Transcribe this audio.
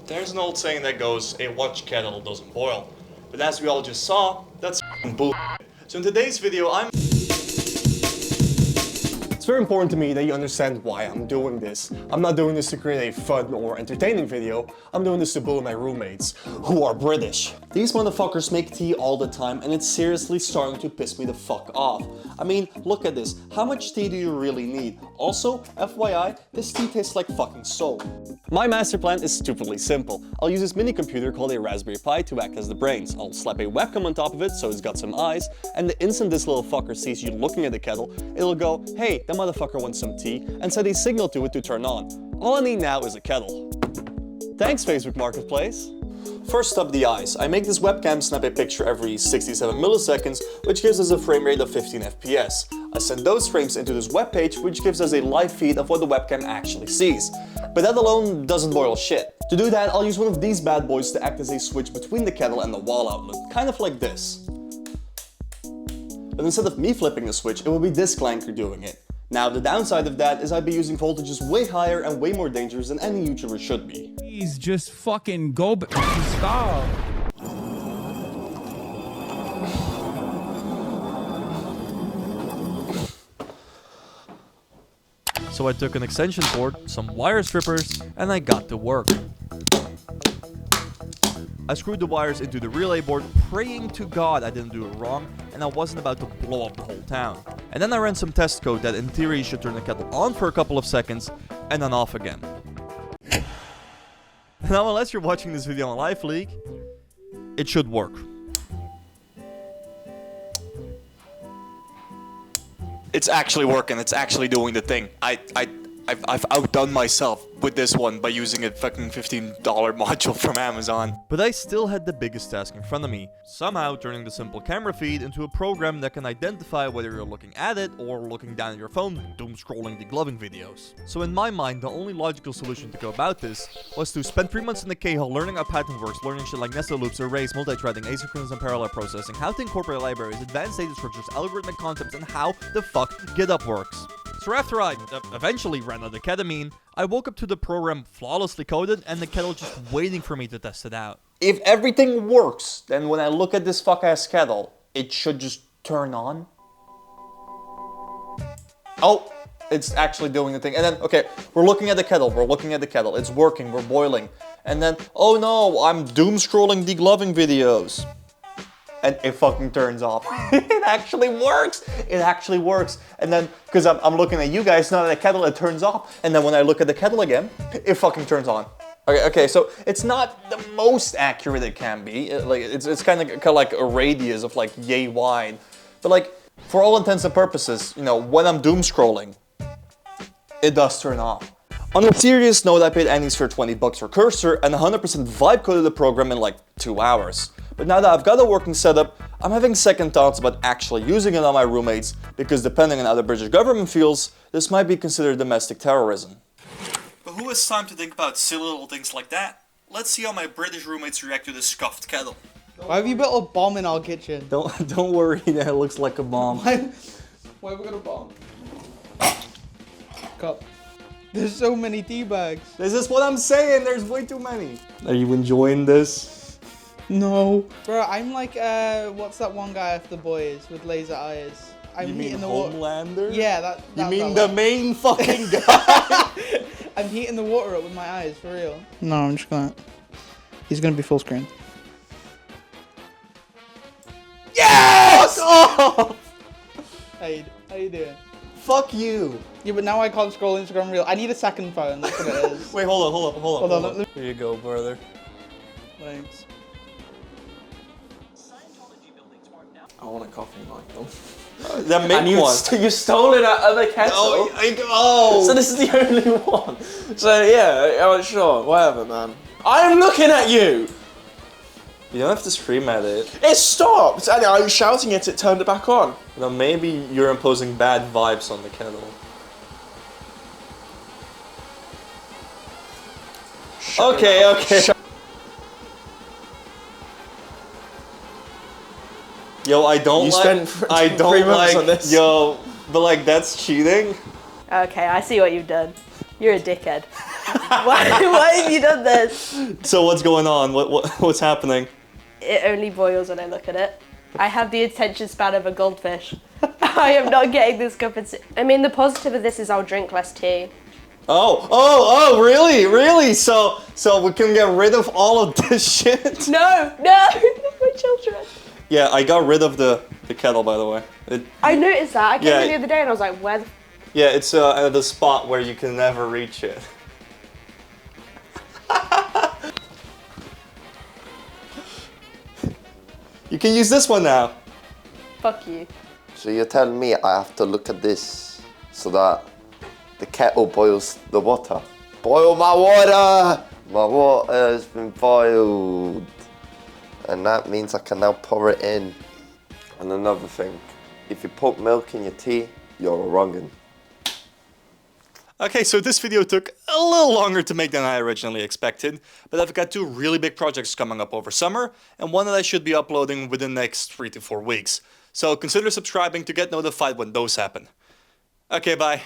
There's an old saying that goes, a watch kettle doesn't boil. But as we all just saw, that's bull. So in today's video, It's very important to me that you understand why I'm doing this. I'm not doing this to create a fun or entertaining video. I'm doing this to bully my roommates, who are British. These motherfuckers make tea all the time and it's seriously starting to piss me the fuck off. I mean, look at this. How much tea do you really need? Also, FYI, this tea tastes like fucking soap. My master plan is stupidly simple. I'll use this mini computer called a Raspberry Pi to act as the brains. I'll slap a webcam on top of it so it's got some eyes, and the instant this little fucker sees you looking at the kettle, it'll go, hey, that motherfucker wants some tea, and send a signal to it to turn on. All I need now is a kettle. Thanks, Facebook Marketplace. First up, the eyes. I make this webcam snap a picture every 67 milliseconds, which gives us a frame rate of 15 FPS. I send those frames into this web page, which gives us a live feed of what the webcam actually sees. But that alone doesn't boil shit. To do that, I'll use one of these bad boys to act as a switch between the kettle and the wall outlet, kind of like this. But instead of me flipping the switch, it will be this clanker doing it. Now, the downside of that is I'd be using voltages way higher and way more dangerous than any YouTuber should be. Please just fucking go stop. So I took an extension cord, some wire strippers, and I got to work. I screwed the wires into the relay board, praying to God I didn't do it wrong, and I wasn't about to blow up the whole town. And then I ran some test code that in theory should turn the kettle on for a couple of seconds, and then off again. Now unless you're watching this video on Live Leak, it should work. It's actually working, it's actually doing the thing. I've outdone myself with this one by using a fucking $15 module from Amazon. But I still had the biggest task in front of me. Somehow turning the simple camera feed into a program that can identify whether you're looking at it or looking down at your phone, doom scrolling degloving videos. So in my mind, the only logical solution to go about this was to spend 3 months in the K-hole learning how Python works, learning shit like nested loops, arrays, multi-threading, asynchronous and parallel processing, how to incorporate libraries, advanced data structures, algorithmic concepts, and how the fuck GitHub works. So after I eventually ran out of ketamine, I woke up to the program flawlessly coded and the kettle just waiting for me to test it out. If everything works, then when I look at this fuck-ass kettle, it should just turn on. Oh, it's actually doing the thing. And then, okay, we're looking at the kettle, it's working, we're boiling. And then, oh no, I'm doom scrolling degloving videos. And it fucking turns off. It actually works. It actually works. And then, because I'm looking at you guys, not at the kettle, it turns off. And then when I look at the kettle again, it fucking turns on. Okay, so it's not the most accurate it can be. It's kind of like a radius of like yay wide. But like, for all intents and purposes, you know, when I'm doom scrolling, it does turn off. On a serious note, I paid Annie's for 20 bucks for Cursor and 100% vibe coded the program in like 2 hours. But now that I've got a working setup, I'm having second thoughts about actually using it on my roommates, because depending on how the British government feels, this might be considered domestic terrorism. But who has time to think about silly little things like that? Let's see how my British roommates react to this scuffed kettle. Why have you built a bomb in our kitchen? Don't worry, that it looks like a bomb. Why have we got a bomb? Cup. There's so many tea bags. This is what I'm saying, there's way too many. Are you enjoying this? No. Bro, I'm like, what's that one guy off The Boys with laser eyes? I'm heating the water. Homelander? Yeah, that You mean the main fucking guy? I'm heating the water up with my eyes, for real. No, I'm just gonna... He's gonna be full screen. Yes! Oh! How you doing? Fuck you. Yeah, but now I can't scroll Instagram Reel. I need a second phone, that's what it is. Wait, hold on. on. Here you go, brother. Thanks. I want a coffee mug though. That make and one. You stole it out of the kettle. Oh. So this is the only one. So yeah, sure, whatever, man. I'm looking at you. You don't have to scream at it. It stopped. And I was shouting it turned it back on. Now maybe you're imposing bad vibes on the kettle. Okay. Yo, I don't like on this. Yo, but like that's cheating. Okay, I see what you've done. You're a dickhead. Why have you done this? So what's going on? What's happening? It only boils when I look at it. I have the attention span of a goldfish. I am not getting this cup of tea. I mean, the positive of this is I'll drink less tea. Oh, really? So we can get rid of all of this shit? No, not my children. Yeah, I got rid of the kettle, by the way. I noticed that. I came Yeah. in the other day and I was like, where the Yeah, it's at the spot where you can never reach it. You can use this one now. fuck you? So you're telling me I have to look at this so that the kettle boils the water? Boil my water! My water has been boiled. And that means I can now pour it in. And another thing, if you put milk in your tea, you're a wrong'un. Okay, so this video took a little longer to make than I originally expected, but I've got two really big projects coming up over summer, and one that I should be uploading within the next 3 to 4 weeks. So consider subscribing to get notified when those happen. Okay, bye.